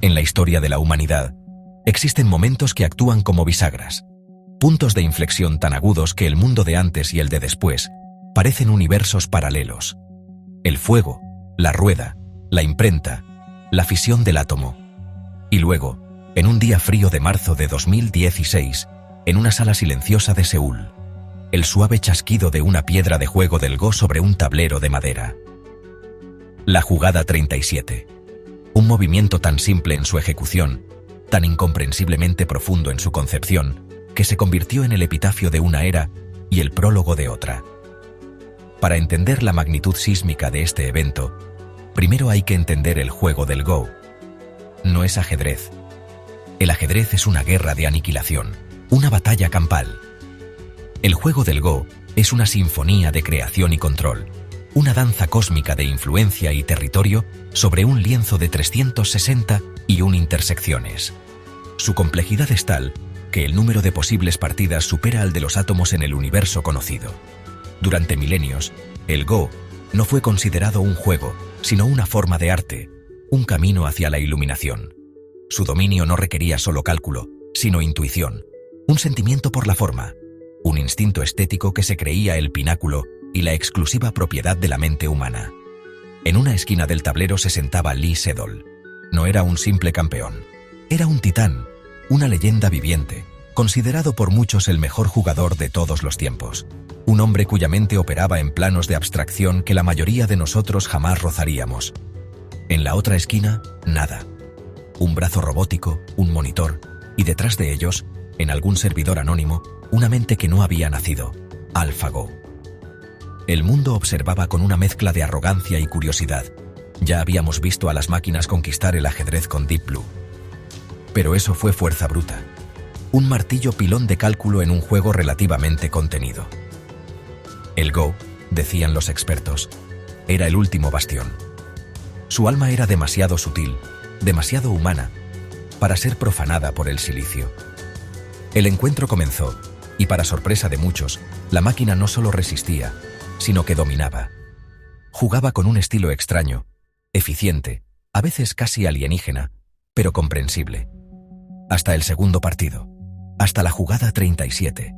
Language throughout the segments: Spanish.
En la historia de la humanidad, existen momentos que actúan como bisagras, puntos de inflexión tan agudos que el mundo de antes y el de después parecen universos paralelos. El fuego, la rueda, la imprenta, la fisión del átomo. Y luego, en un día frío de marzo de 2016, en una sala silenciosa de Seúl, el suave chasquido de una piedra de juego del Go sobre un tablero de madera. La jugada 37. Un movimiento tan simple en su ejecución, tan incomprensiblemente profundo en su concepción, que se convirtió en el epitafio de una era y el prólogo de otra. Para entender la magnitud sísmica de este evento, primero hay que entender el juego del Go. No es ajedrez. El ajedrez es una guerra de aniquilación, una batalla campal. El juego del Go es una sinfonía de creación y control, una danza cósmica de influencia y territorio sobre un lienzo de 361 intersecciones. Su complejidad es tal que el número de posibles partidas supera al de los átomos en el universo conocido. Durante milenios, el Go no fue considerado un juego, sino una forma de arte, un camino hacia la iluminación. Su dominio no requería solo cálculo, sino intuición, un sentimiento por la forma, un instinto estético que se creía el pináculo y la exclusiva propiedad de la mente humana. En una esquina del tablero se sentaba Lee Sedol. No era un simple campeón, era un titán, una leyenda viviente, considerado por muchos el mejor jugador de todos los tiempos. Un hombre cuya mente operaba en planos de abstracción que la mayoría de nosotros jamás rozaríamos. En la otra esquina, nada. Un brazo robótico, un monitor, y detrás de ellos, en algún servidor anónimo, una mente que no había nacido, AlphaGo. El mundo observaba con una mezcla de arrogancia y curiosidad. Ya habíamos visto a las máquinas conquistar el ajedrez con Deep Blue. Pero eso fue fuerza bruta. Un martillo pilón de cálculo en un juego relativamente contenido. El Go, decían los expertos, era el último bastión. Su alma era demasiado sutil, demasiado humana, para ser profanada por el silicio. El encuentro comenzó, y para sorpresa de muchos, la máquina no solo resistía, sino que dominaba. Jugaba con un estilo extraño, eficiente, a veces casi alienígena, pero comprensible. Hasta el segundo partido, hasta la jugada 37.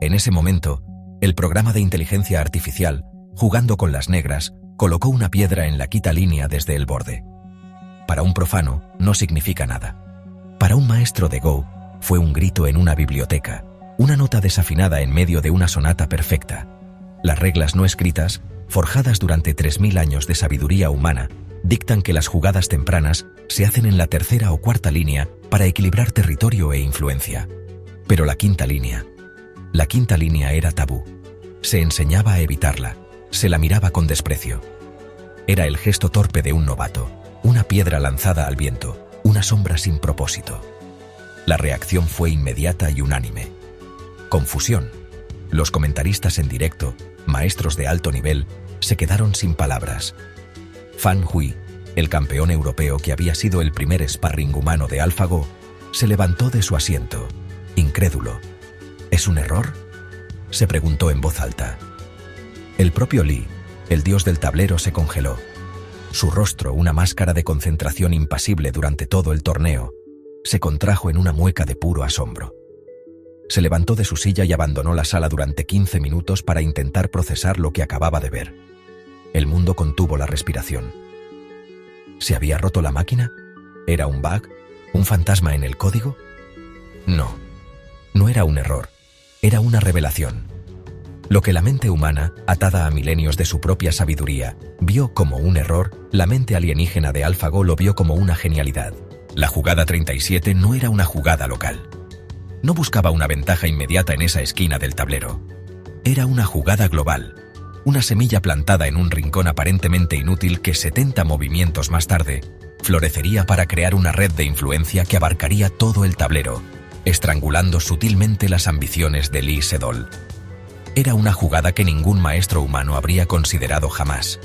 En ese momento, el programa de inteligencia artificial, jugando con las negras, colocó una piedra en la quinta línea desde el borde. Para un profano, no significa nada. Para un maestro de Go, fue un grito en una biblioteca, una nota desafinada en medio de una sonata perfecta. Las reglas no escritas, forjadas durante 3000 años de sabiduría humana, dictan que las jugadas tempranas se hacen en la tercera o cuarta línea para equilibrar territorio e influencia. Pero la quinta línea era tabú. Se enseñaba a evitarla, se la miraba con desprecio. Era el gesto torpe de un novato, una piedra lanzada al viento, una sombra sin propósito. La reacción fue inmediata y unánime. Confusión. Los comentaristas en directo, maestros de alto nivel, se quedaron sin palabras. Fan Hui, el campeón europeo que había sido el primer sparring humano de AlphaGo, se levantó de su asiento, incrédulo. ¿Es un error?, se preguntó en voz alta. El propio Lee, el dios del tablero, se congeló. Su rostro, una máscara de concentración impasible durante todo el torneo, se contrajo en una mueca de puro asombro. Se levantó de su silla y abandonó la sala durante 15 minutos para intentar procesar lo que acababa de ver. El mundo contuvo la respiración. ¿Se había roto la máquina? ¿Era un bug? ¿Un fantasma en el código? No. No era un error. Era una revelación. Lo que la mente humana, atada a milenios de su propia sabiduría, vio como un error, la mente alienígena de AlphaGo lo vio como una genialidad. La jugada 37 no era una jugada local. No buscaba una ventaja inmediata en esa esquina del tablero. Era una jugada global. Una semilla plantada en un rincón aparentemente inútil que 70 movimientos más tarde florecería para crear una red de influencia que abarcaría todo el tablero, estrangulando sutilmente las ambiciones de Lee Sedol. Era una jugada que ningún maestro humano habría considerado jamás.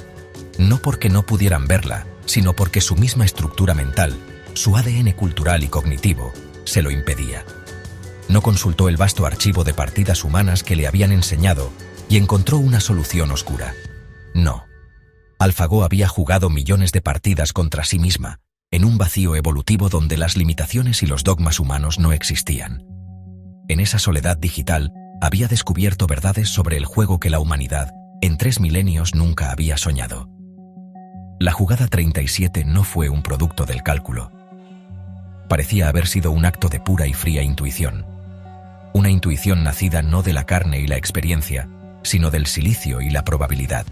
No porque no pudieran verla, sino porque su misma estructura mental, su ADN cultural y cognitivo, se lo impedía. No consultó el vasto archivo de partidas humanas que le habían enseñado y encontró una solución oscura. No. AlphaGo había jugado millones de partidas contra sí misma, en un vacío evolutivo donde las limitaciones y los dogmas humanos no existían. En esa soledad digital, había descubierto verdades sobre el juego que la humanidad, en 3 milenios, nunca había soñado. La jugada 37 no fue un producto del cálculo. Parecía haber sido un acto de pura y fría intuición. Una intuición nacida no de la carne y la experiencia, sino del silicio y la probabilidad.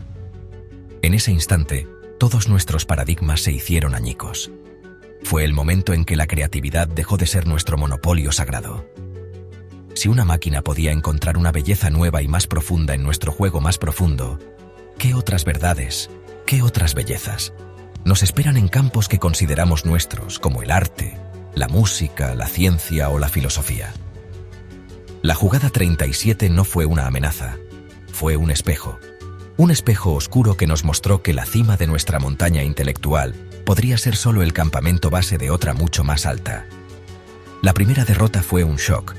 En ese instante, todos nuestros paradigmas se hicieron añicos. Fue el momento en que la creatividad dejó de ser nuestro monopolio sagrado. Si una máquina podía encontrar una belleza nueva y más profunda en nuestro juego más profundo, ¿qué otras verdades, qué otras bellezas nos esperan en campos que consideramos nuestros, como el arte, la música, la ciencia o la filosofía? La jugada 37 no fue una amenaza, fue un espejo oscuro que nos mostró que la cima de nuestra montaña intelectual podría ser solo el campamento base de otra mucho más alta. La primera derrota fue un shock,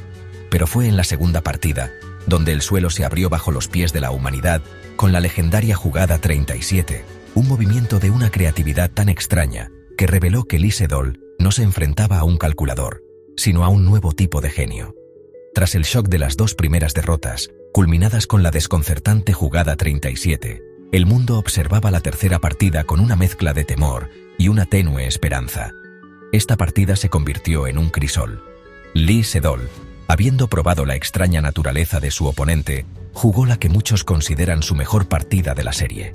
pero fue en la segunda partida, donde el suelo se abrió bajo los pies de la humanidad con la legendaria jugada 37, un movimiento de una creatividad tan extraña que reveló que Lee Sedol no se enfrentaba a un calculador, sino a un nuevo tipo de genio. Tras el shock de las 2 primeras derrotas, culminadas con la desconcertante jugada 37, el mundo observaba la tercera partida con una mezcla de temor y una tenue esperanza. Esta partida se convirtió en un crisol. Lee Sedol, habiendo probado la extraña naturaleza de su oponente, jugó la que muchos consideran su mejor partida de la serie.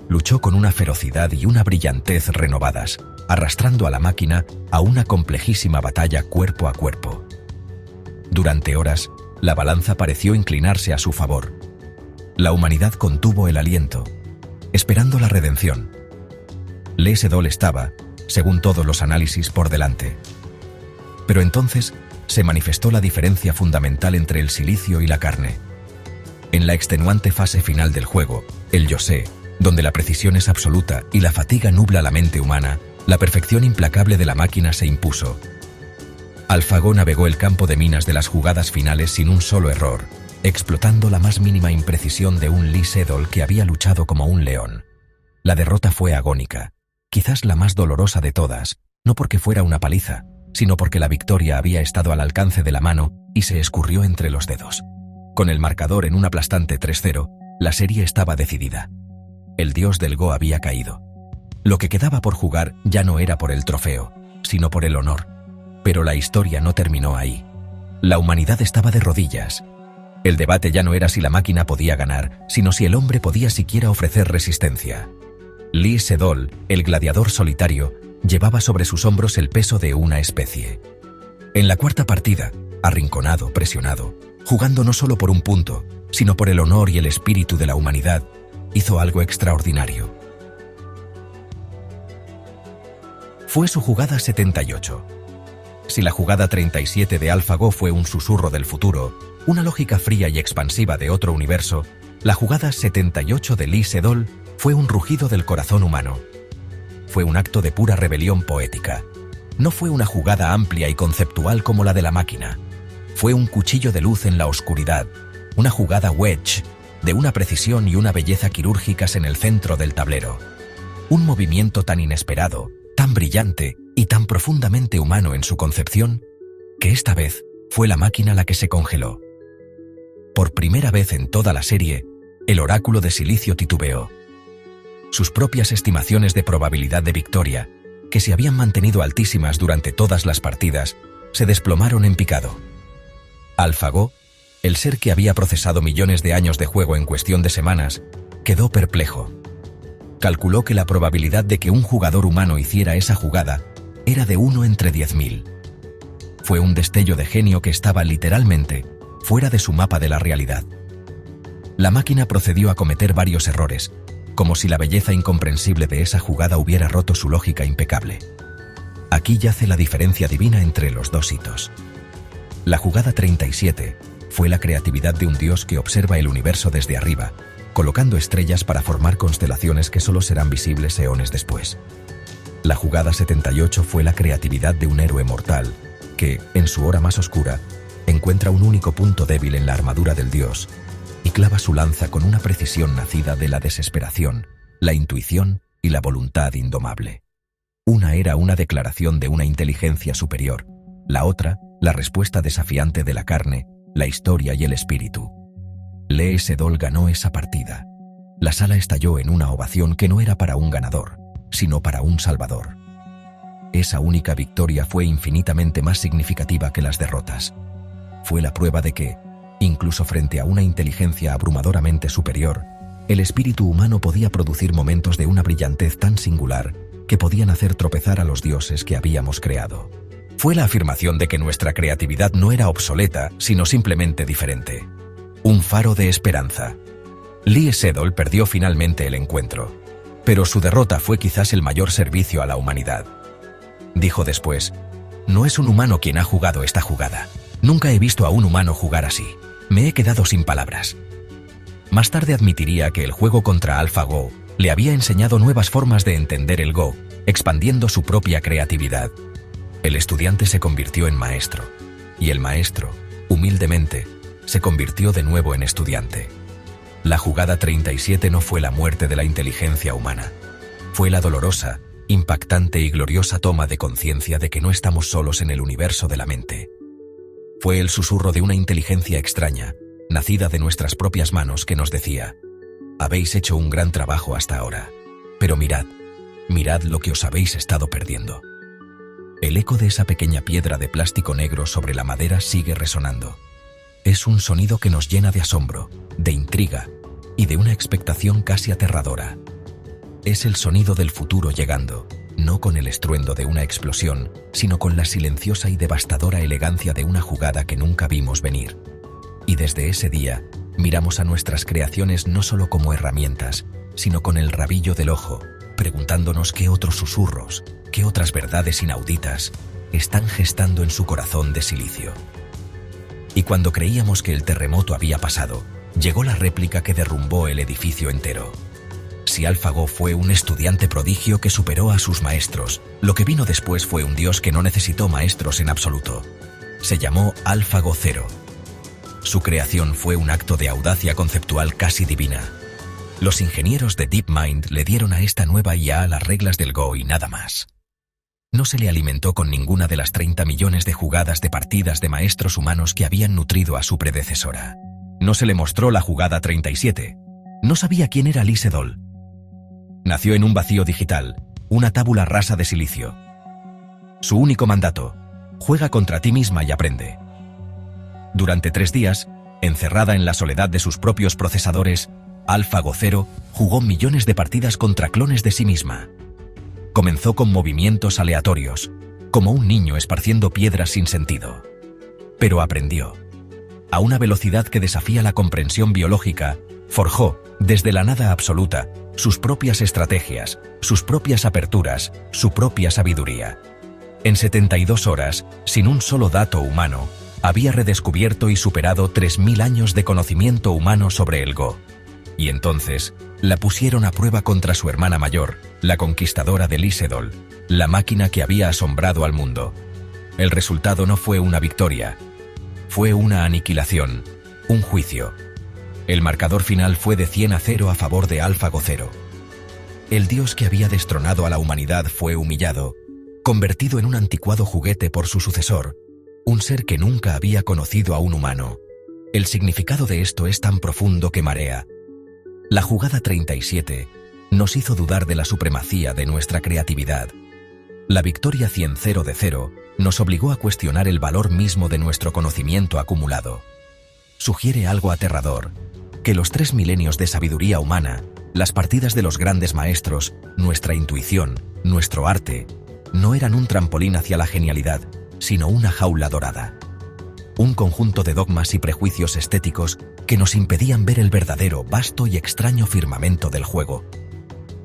Luchó con una ferocidad y una brillantez renovadas, arrastrando a la máquina a una complejísima batalla cuerpo a cuerpo. Durante horas, la balanza pareció inclinarse a su favor. La humanidad contuvo el aliento, esperando la redención. Lee Sedol estaba, según todos los análisis, por delante. Pero entonces se manifestó la diferencia fundamental entre el silicio y la carne. En la extenuante fase final del juego, el yo sé, donde la precisión es absoluta y la fatiga nubla la mente humana, la perfección implacable de la máquina se impuso. AlphaGo navegó el campo de minas de las jugadas finales sin un solo error, explotando la más mínima imprecisión de un Lee Sedol que había luchado como un león. La derrota fue agónica, quizás la más dolorosa de todas, no porque fuera una paliza, sino porque la victoria había estado al alcance de la mano y se escurrió entre los dedos. Con el marcador en un aplastante 3-0, la serie estaba decidida. El dios del Go había caído. Lo que quedaba por jugar ya no era por el trofeo, sino por el honor. Pero la historia no terminó ahí. La humanidad estaba de rodillas. El debate ya no era si la máquina podía ganar, sino si el hombre podía siquiera ofrecer resistencia. Lee Sedol, el gladiador solitario, llevaba sobre sus hombros el peso de una especie. En la cuarta partida, arrinconado, presionado, jugando no solo por un punto, sino por el honor y el espíritu de la humanidad, hizo algo extraordinario. Fue su jugada 78. Si la jugada 37 de AlphaGo fue un susurro del futuro, una lógica fría y expansiva de otro universo, la jugada 78 de Lee Sedol fue un rugido del corazón humano. Fue un acto de pura rebelión poética. No fue una jugada amplia y conceptual como la de la máquina. Fue un cuchillo de luz en la oscuridad, una jugada wedge, de una precisión y una belleza quirúrgicas en el centro del tablero. Un movimiento tan inesperado, tan brillante y tan profundamente humano en su concepción, que esta vez fue la máquina la que se congeló. Por primera vez en toda la serie, el oráculo de silicio titubeó. Sus propias estimaciones de probabilidad de victoria, que se habían mantenido altísimas durante todas las partidas, se desplomaron en picado. AlphaGo, el ser que había procesado millones de años de juego en cuestión de semanas, quedó perplejo. Calculó que la probabilidad de que un jugador humano hiciera esa jugada era de 1 entre 10.000. Fue un destello de genio que estaba literalmente fuera de su mapa de la realidad. La máquina procedió a cometer varios errores, como si la belleza incomprensible de esa jugada hubiera roto su lógica impecable. Aquí yace la diferencia divina entre los dos hitos. La jugada 37 fue la creatividad de un dios que observa el universo desde arriba, colocando estrellas para formar constelaciones que solo serán visibles eones después. La jugada 78 fue la creatividad de un héroe mortal que, en su hora más oscura, encuentra un único punto débil en la armadura del dios y clava su lanza con una precisión nacida de la desesperación, la intuición y la voluntad indomable. Una era una declaración de una inteligencia superior, la otra, la respuesta desafiante de la carne, la historia y el espíritu. Lee Sedol ganó esa partida. La sala estalló en una ovación que no era para un ganador, sino para un salvador. Esa única victoria fue infinitamente más significativa que las derrotas. Fue la prueba de que, incluso frente a una inteligencia abrumadoramente superior, el espíritu humano podía producir momentos de una brillantez tan singular que podían hacer tropezar a los dioses que habíamos creado. Fue la afirmación de que nuestra creatividad no era obsoleta, sino simplemente diferente. Un faro de esperanza. Lee Sedol perdió finalmente el encuentro, pero su derrota fue quizás el mayor servicio a la humanidad. Dijo después: «No es un humano quien ha jugado esta jugada. Nunca he visto a un humano jugar así. Me he quedado sin palabras». Más tarde admitiría que el juego contra AlphaGo le había enseñado nuevas formas de entender el Go, expandiendo su propia creatividad. El estudiante se convirtió en maestro, y el maestro, humildemente, se convirtió de nuevo en estudiante. La jugada 37 no fue la muerte de la inteligencia humana. Fue la dolorosa, impactante y gloriosa toma de conciencia de que no estamos solos en el universo de la mente. Fue el susurro de una inteligencia extraña, nacida de nuestras propias manos, que nos decía: «Habéis hecho un gran trabajo hasta ahora, pero mirad lo que os habéis estado perdiendo». El eco de esa pequeña piedra de plástico negro sobre la madera sigue resonando. Es un sonido que nos llena de asombro, de intriga y de una expectación casi aterradora. Es el sonido del futuro llegando, no con el estruendo de una explosión, sino con la silenciosa y devastadora elegancia de una jugada que nunca vimos venir. Y desde ese día, miramos a nuestras creaciones no solo como herramientas, sino con el rabillo del ojo, preguntándonos qué otros susurros, qué otras verdades inauditas están gestando en su corazón de silicio. Y cuando creíamos que el terremoto había pasado, llegó la réplica que derrumbó el edificio entero. Si AlphaGo fue un estudiante prodigio que superó a sus maestros, lo que vino después fue un dios que no necesitó maestros en absoluto. Se llamó AlphaGo Zero. Su creación fue un acto de audacia conceptual casi divina. Los ingenieros de DeepMind le dieron a esta nueva IA las reglas del Go y nada más. No se le alimentó con ninguna de las 30 millones de jugadas de partidas de maestros humanos que habían nutrido a su predecesora. No se le mostró la jugada 37. No sabía quién era Lee Sedol. Nació en un vacío digital, una tábula rasa de silicio. Su único mandato: juega contra ti misma y aprende. Durante 3 días, encerrada en la soledad de sus propios procesadores, AlphaGo Zero jugó millones de partidas contra clones de sí misma. Comenzó con movimientos aleatorios, como un niño esparciendo piedras sin sentido. Pero aprendió. A una velocidad que desafía la comprensión biológica, forjó, desde la nada absoluta, sus propias estrategias, sus propias aperturas, su propia sabiduría. En 72 horas, sin un solo dato humano, había redescubierto y superado 3000 años de conocimiento humano sobre el Go. Y entonces, la pusieron a prueba contra su hermana mayor, la conquistadora de Lee Sedol, la máquina que había asombrado al mundo. El resultado no fue una victoria, fue una aniquilación, un juicio. El marcador final fue de 100-0 a favor de AlphaGo Zero. El dios que había destronado a la humanidad fue humillado, convertido en un anticuado juguete por su sucesor, un ser que nunca había conocido a un humano. El significado de esto es tan profundo que marea. La jugada 37 nos hizo dudar de la supremacía de nuestra creatividad. La victoria 100-0 de Zero nos obligó a cuestionar el valor mismo de nuestro conocimiento acumulado. Sugiere algo aterrador, que los 3 milenios de sabiduría humana, las partidas de los grandes maestros, nuestra intuición, nuestro arte, no eran un trampolín hacia la genialidad, sino una jaula dorada. Un conjunto de dogmas y prejuicios estéticos que nos impedían ver el verdadero, vasto y extraño firmamento del juego.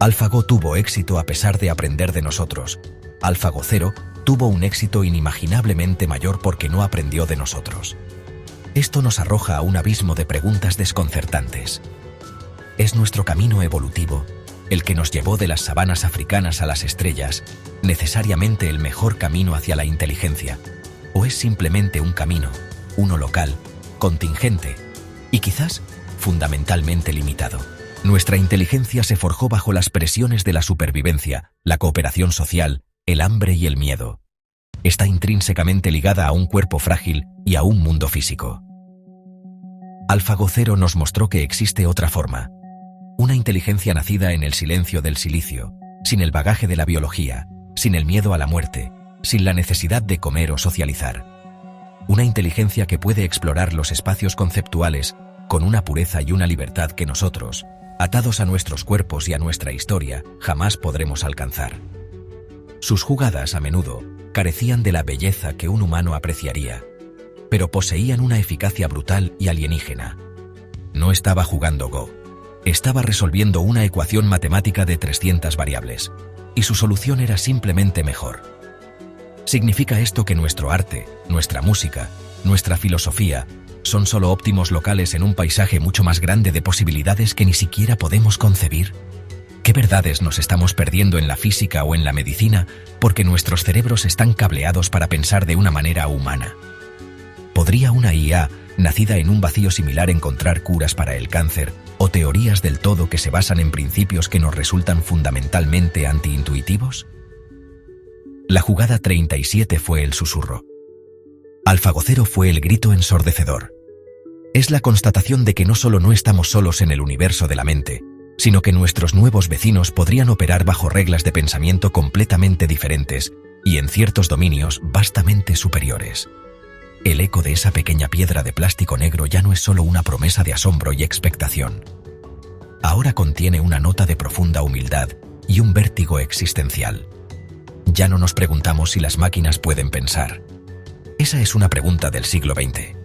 AlphaGo tuvo éxito a pesar de aprender de nosotros. AlphaGo Zero tuvo un éxito inimaginablemente mayor porque no aprendió de nosotros. Esto nos arroja a un abismo de preguntas desconcertantes. ¿Es nuestro camino evolutivo, el que nos llevó de las sabanas africanas a las estrellas, necesariamente el mejor camino hacia la inteligencia? ¿O es simplemente un camino, uno local, contingente y quizás fundamentalmente limitado? Nuestra inteligencia se forjó bajo las presiones de la supervivencia, la cooperación social el hambre y el miedo. Está intrínsecamente ligada a un cuerpo frágil y a un mundo físico. AlphaGo Zero nos mostró que existe otra forma. Una inteligencia nacida en el silencio del silicio, sin el bagaje de la biología, sin el miedo a la muerte, sin la necesidad de comer o socializar. Una inteligencia que puede explorar los espacios conceptuales con una pureza y una libertad que nosotros, atados a nuestros cuerpos y a nuestra historia, jamás podremos alcanzar. Sus jugadas, a menudo, carecían de la belleza que un humano apreciaría, pero poseían una eficacia brutal y alienígena. No estaba jugando Go. Estaba resolviendo una ecuación matemática de 300 variables, y su solución era simplemente mejor. ¿Significa esto que nuestro arte, nuestra música, nuestra filosofía, son solo óptimos locales en un paisaje mucho más grande de posibilidades que ni siquiera podemos concebir? ¿Qué verdades nos estamos perdiendo en la física o en la medicina porque nuestros cerebros están cableados para pensar de una manera humana? ¿Podría una IA, nacida en un vacío similar, encontrar curas para el cáncer o teorías del todo que se basan en principios que nos resultan fundamentalmente antiintuitivos? La jugada 37 fue el susurro. AlphaGo Zero fue el grito ensordecedor. Es la constatación de que no solo no estamos solos en el universo de la mente, sino que nuestros nuevos vecinos podrían operar bajo reglas de pensamiento completamente diferentes y en ciertos dominios vastamente superiores. El eco de esa pequeña piedra de plástico negro ya no es solo una promesa de asombro y expectación. Ahora contiene una nota de profunda humildad y un vértigo existencial. Ya no nos preguntamos si las máquinas pueden pensar. Esa es una pregunta del siglo XX.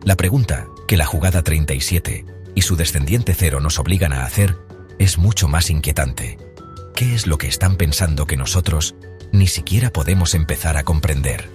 La pregunta que la jugada 37 y su descendiente Zero nos obligan a hacer es mucho más inquietante. ¿Qué es lo que están pensando que nosotros ni siquiera podemos empezar a comprender?